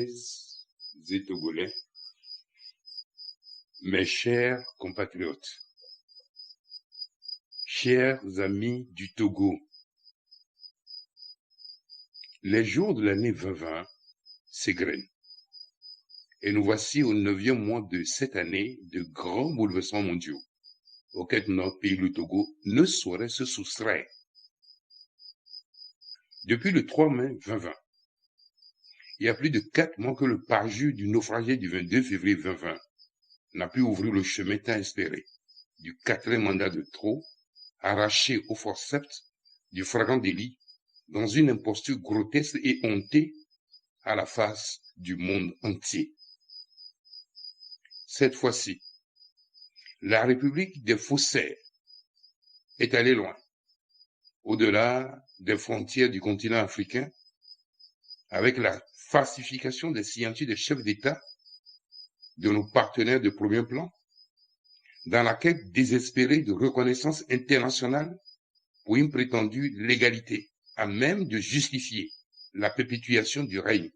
Togolaises et Togolais, mes chers compatriotes, chers amis du Togo, les jours de l'année 2020 s'égrènent. Et nous voici au 9e mois de cette année de grands bouleversements mondiaux auxquels notre pays, le Togo, ne saurait se soustraire. Depuis le 3 mai 2020, il y a plus de 4 mois que le parjure du naufragé du 22 février 2020 n'a pu ouvrir le chemin tant espéré du 4e mandat de trop, arraché au forceps du flagrant délit dans une imposture grotesque et hontée à la face du monde entier. Cette fois-ci, la République des faussaires est allée loin, au-delà des frontières du continent africain, avec la falsification des signatures des chefs d'État de nos partenaires de premier plan, dans la quête désespérée de reconnaissance internationale pour une prétendue légalité, à même de justifier la perpétuation du règne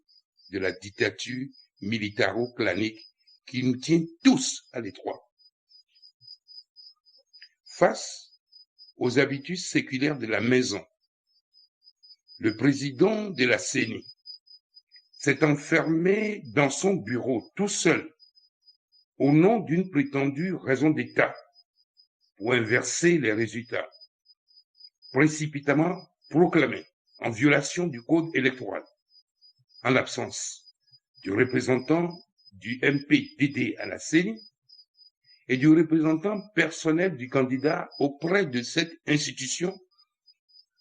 de la dictature militaro-clanique qui nous tient tous à l'étroit. Face aux habitudes séculaires de la maison, le président de la CENI s'est enfermé dans son bureau tout seul au nom d'une prétendue raison d'État pour inverser les résultats précipitamment proclamés en violation du code électoral, en l'absence du représentant du MPDD à la CENI et du représentant personnel du candidat auprès de cette institution,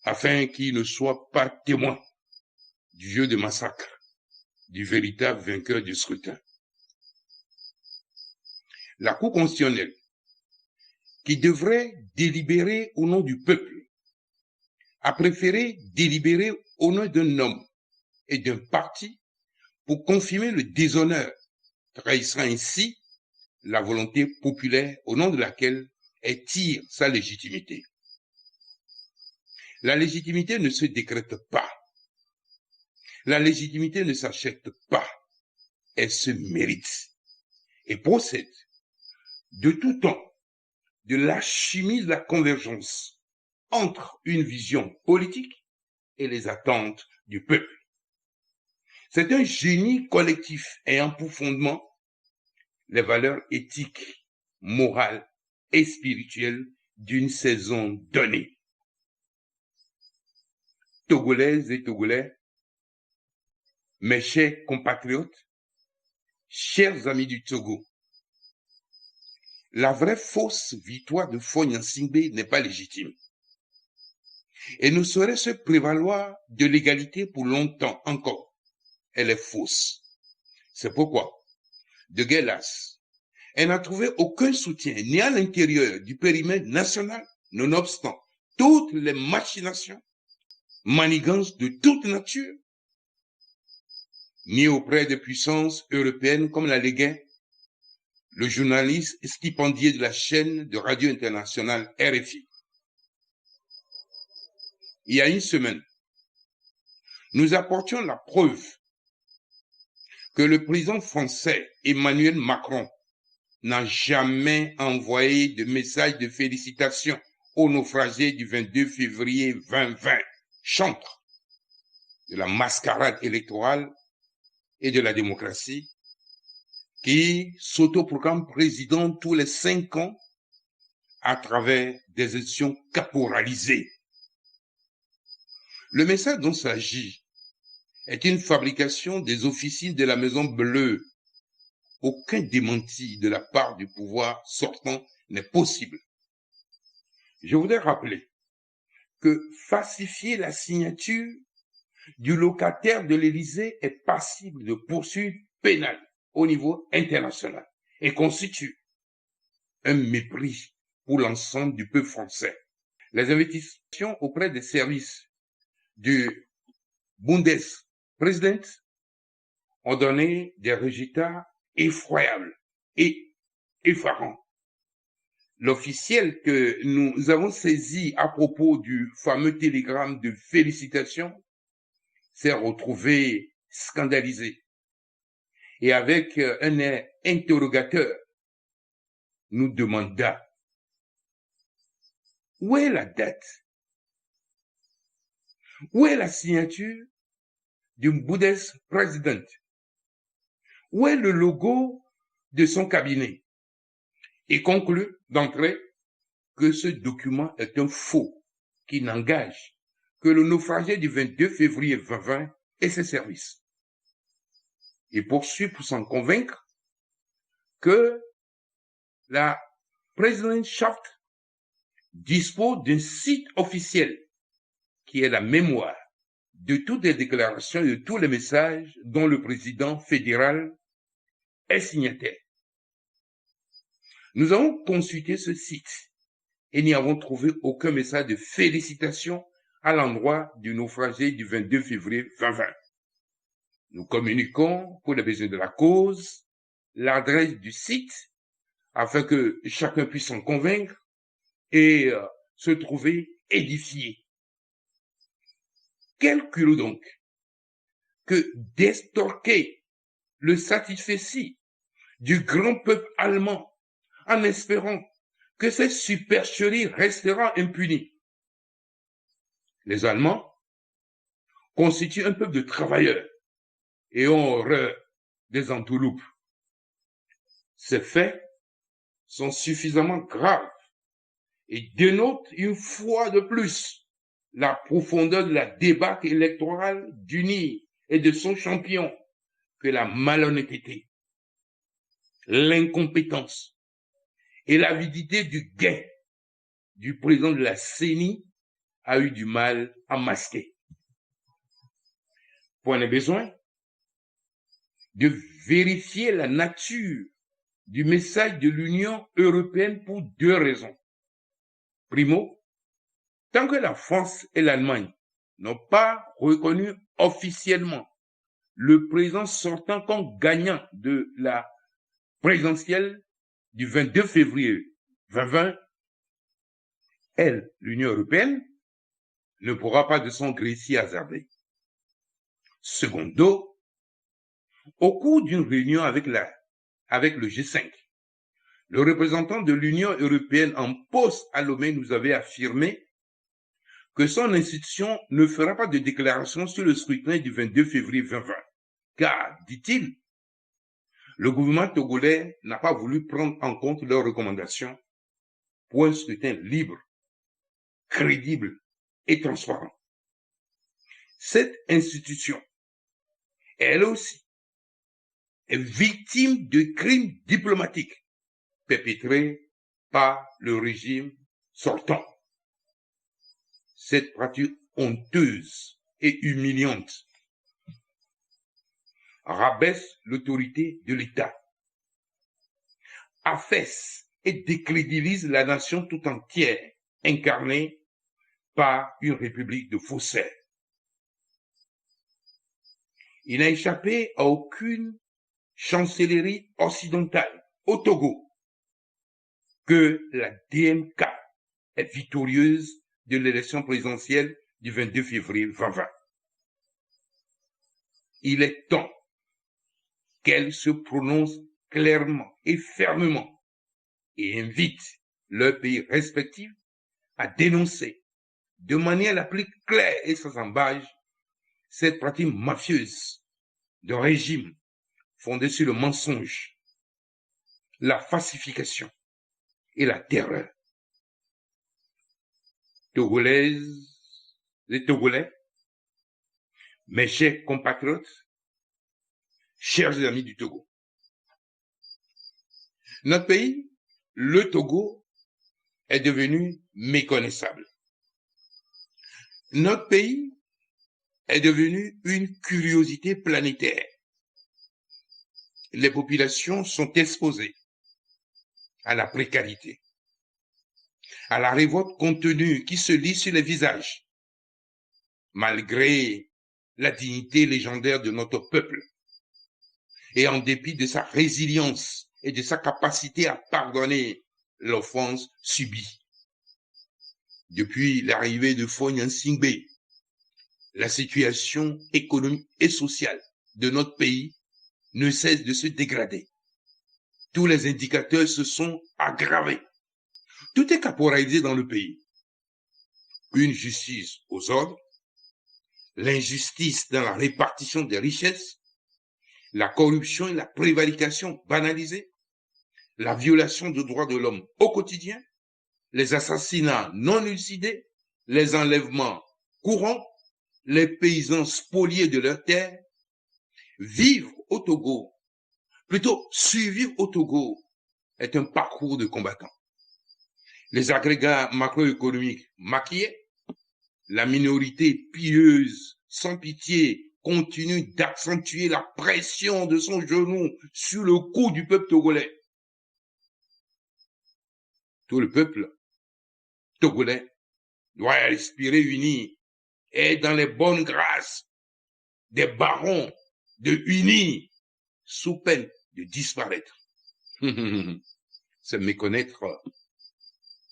afin qu'il ne soit pas témoin du jeu de massacre du véritable vainqueur du scrutin. La Cour constitutionnelle, qui devrait délibérer au nom du peuple, a préféré délibérer au nom d'un homme et d'un parti pour confirmer le déshonneur, trahissant ainsi la volonté populaire au nom de laquelle elle tire sa légitimité. La légitimité ne se décrète pas. La légitimité ne s'achète pas. Elle se mérite et procède de tout temps de l'alchimie de la convergence entre une vision politique et les attentes du peuple. C'est un génie collectif ayant pour fondement les valeurs éthiques, morales et spirituelles d'une saison donnée. Togolaises et Togolais, mes chers compatriotes, chers amis du Togo, la vraie fausse victoire de Faure Gnassingbé n'est pas légitime et ne saurait se prévaloir de l'égalité pour longtemps encore. Elle est fausse. C'est pourquoi, de guerre lasse, elle n'a trouvé aucun soutien ni à l'intérieur du périmètre national, nonobstant toutes les machinations, manigances de toute nature, ni auprès des puissances européennes comme la léguait le journaliste stipendié de la chaîne de radio internationale RFI. Il y a une semaine, nous apportions la preuve que le président français Emmanuel Macron n'a jamais envoyé de message de félicitations aux naufragés du 22 février 2020, chantre de la mascarade électorale et de la démocratie, qui s'autoproclame président tous les 5 ans à travers des élections caporalisées. Le message dont il s'agit est une fabrication des officines de la Maison Bleue. Aucun démenti de la part du pouvoir sortant n'est possible. Je voudrais rappeler que falsifier la signature du locataire de l'Élysée est passible de poursuites pénales au niveau international et constitue un mépris pour l'ensemble du peuple français. Les investissements auprès des services du Bundespräsident ont donné des résultats effroyables et effarants. L'officiel que nous avons saisi à propos du fameux télégramme de félicitations s'est retrouvé scandalisé et avec un air interrogateur, nous demanda: où est la date? Où est la signature du Buddhist President? Où est le logo de son cabinet? Et conclut d'entrée que ce document est un faux qui n'engage que le naufragé du 22 février 2020 et ses services. Il poursuit pour s'en convaincre que la Präsidentschaft dispose d'un site officiel qui est la mémoire de toutes les déclarations et de tous les messages dont le président fédéral est signataire. Nous avons consulté ce site et n'y avons trouvé aucun message de félicitations à l'endroit du naufragé du 22 février 2020. Nous communiquons, pour les besoins de la cause, l'adresse du site afin que chacun puisse s'en convaincre et se trouver édifié. Quel culot donc que d'estorquer le satisfecit du grand peuple allemand en espérant que cette supercherie restera impunie. Les Allemands constituent un peuple de travailleurs et ont horreur des entourloupes. Ces faits sont suffisamment graves et dénotent une fois de plus la profondeur de la débâcle électorale d'Uni et de son champion que la malhonnêteté, l'incompétence et l'avidité du gain du président de la CENI a eu du mal à masquer. Point de besoin de vérifier la nature du message de l'Union européenne pour deux raisons. Primo, tant que la France et l'Allemagne n'ont pas reconnu officiellement le président sortant comme gagnant de la présidentielle du 22 février 2020, elle, l'Union européenne, ne pourra pas de son gré s'y hasarder. Secondo, au cours d'une réunion avec le G5, le représentant de l'Union européenne en poste à Lomé nous avait affirmé que son institution ne fera pas de déclaration sur le scrutin du 22 février 2020, car, dit-il, le gouvernement togolais n'a pas voulu prendre en compte leurs recommandations pour un scrutin libre, crédible et transparent. Cette institution, elle aussi, est victime de crimes diplomatiques perpétrés par le régime sortant. Cette pratique honteuse et humiliante rabaisse l'autorité de l'État, affaisse et décrédibilise la nation tout entière, incarnée par une république de faussaires. Il n'a échappé à aucune chancellerie occidentale au Togo que la DMK est victorieuse de l'élection présidentielle du 22 février 2020. Il est temps qu'elle se prononce clairement et fermement et invite leurs pays respectifs à dénoncer de manière la plus claire et sans embâche cette pratique mafieuse de régime fondée sur le mensonge, la falsification et la terreur. Togolaises et Togolais, mes chers compatriotes, chers amis du Togo, notre pays, le Togo, est devenu méconnaissable. Notre pays est devenu une curiosité planétaire. Les populations sont exposées à la précarité, à la révolte contenue qui se lit sur les visages, malgré la dignité légendaire de notre peuple, et en dépit de sa résilience et de sa capacité à pardonner l'offense subie. Depuis l'arrivée de Faure Gnassingbé, la situation économique et sociale de notre pays ne cesse de se dégrader. Tous les indicateurs se sont aggravés. Tout est caporalisé dans le pays. Une justice aux ordres, l'injustice dans la répartition des richesses, la corruption et la prévarication banalisées, la violation des droits de l'homme au quotidien, les assassinats non élucidés, les enlèvements courants, les paysans spoliés de leurs terres. Vivre au Togo, plutôt survivre au Togo, est un parcours de combattant. Les agrégats macroéconomiques maquillés, la minorité pieuse, sans pitié, continue d'accentuer la pression de son genou sur le cou du peuple togolais. Tout le peuple togolais doit respirer uni et dans les bonnes grâces des barons de unis sous peine de disparaître. C'est méconnaître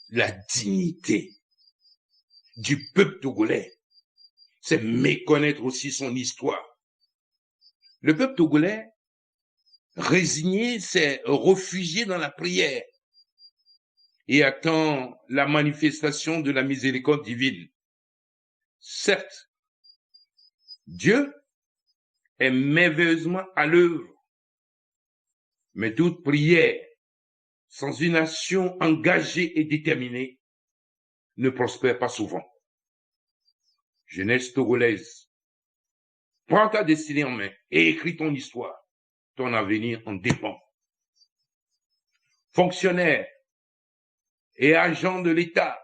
la dignité du peuple togolais. C'est méconnaître aussi son histoire. Le peuple togolais, résigné, s'est réfugié dans la prière et attend la manifestation de la miséricorde divine. Certes, Dieu est merveilleusement à l'œuvre, mais toute prière sans une action engagée et déterminée ne prospère pas souvent. Jeunesse togolaise, prends ta destinée en main et écris ton histoire. Ton avenir en dépend. Fonctionnaires et agents de l'État,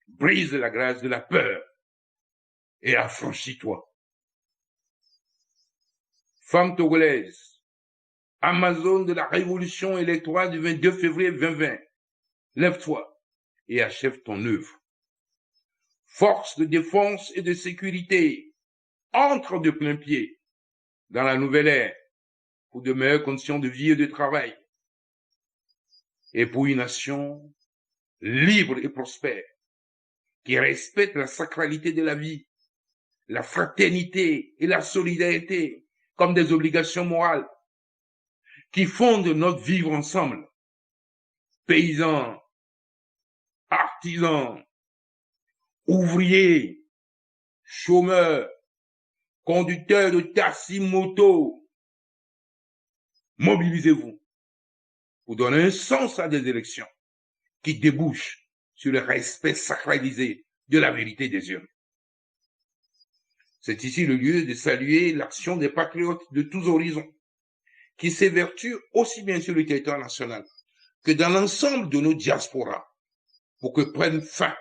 brise la grâce de la peur et affranchis-toi. Femme togolaise, Amazone de la révolution électorale du 22 février 2020, lève-toi et achève ton œuvre. Force de défense et de sécurité, entre de plein pied dans la nouvelle ère pour de meilleures conditions de vie et de travail et pour une nation libre et prospère qui respecte la sacralité de la vie, la fraternité et la solidarité comme des obligations morales qui fondent notre vivre ensemble. Paysans, artisans, ouvriers, chômeurs, conducteurs de taxi moto, mobilisez-vous pour donner un sens à des élections qui débouchent sur le respect sacralisé de la vérité des yeux. C'est ici le lieu de saluer l'action des patriotes de tous horizons qui s'évertuent aussi bien sur le territoire national que dans l'ensemble de nos diasporas pour que prenne fin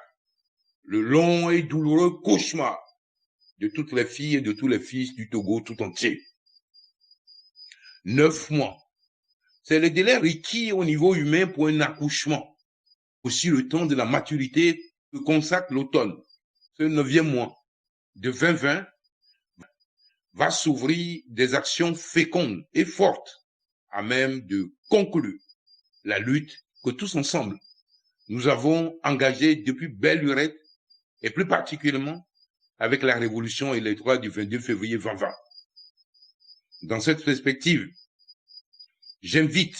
le long et douloureux cauchemar de toutes les filles et de tous les fils du Togo tout entier. 9 mois, c'est le délai requis au niveau humain pour un accouchement. Aussi le temps de la maturité que consacre l'automne. Ce 9e mois de 2020 va s'ouvrir des actions fécondes et fortes à même de conclure la lutte que tous ensemble nous avons engagée depuis belle lurette et plus particulièrement avec la révolution électorale du 22 février 2020. Dans cette perspective, j'invite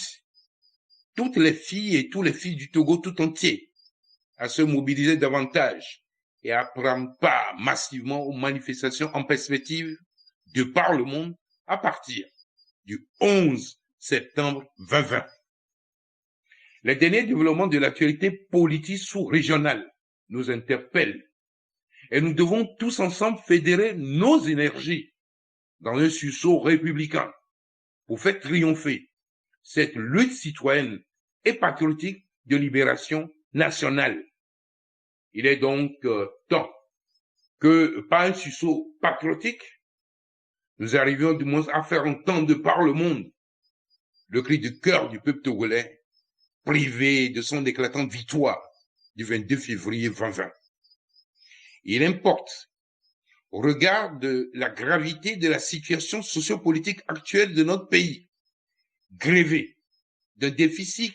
toutes les filles et tous les fils du Togo tout entier à se mobiliser davantage et à prendre part massivement aux manifestations en perspective de par le monde à partir du 11 septembre 2020. Les derniers développements de l'actualité politique sous-régionale nous interpellent et nous devons tous ensemble fédérer nos énergies dans un sursaut républicain pour faire triompher cette lutte citoyenne et patriotique de libération nationale. Il est donc temps que, par un sursaut patriotique, nous arrivions du moins à faire entendre par le monde le cri du cœur du peuple togolais, privé de son éclatante victoire du 22 février 2020. Il importe, au regard de la gravité de la situation sociopolitique actuelle de notre pays, grévé d'un déficit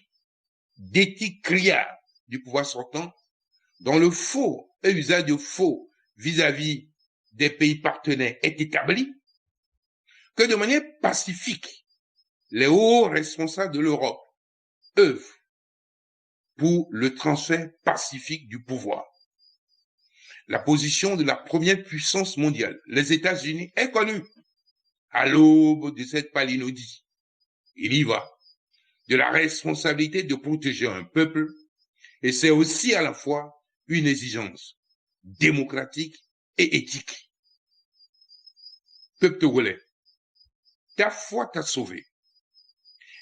d'éthique criard du pouvoir sortant, dont le faux et usage de faux vis-à-vis des pays partenaires est établi, que de manière pacifique les hauts responsables de l'Europe œuvrent pour le transfert pacifique du pouvoir. La position de la première puissance mondiale, les États-Unis, est connue. À l'aube de cette palinodie, il y va de la responsabilité de protéger un peuple, et c'est aussi à la fois une exigence démocratique et éthique. Peuple togolais, ta foi t'a sauvé,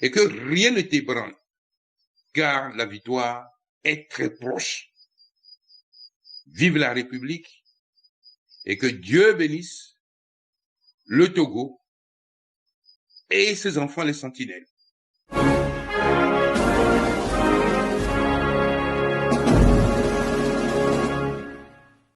et que rien ne t'ébranle, car la victoire est très proche. Vive la République, et que Dieu bénisse le Togo et ses enfants les sentinelles.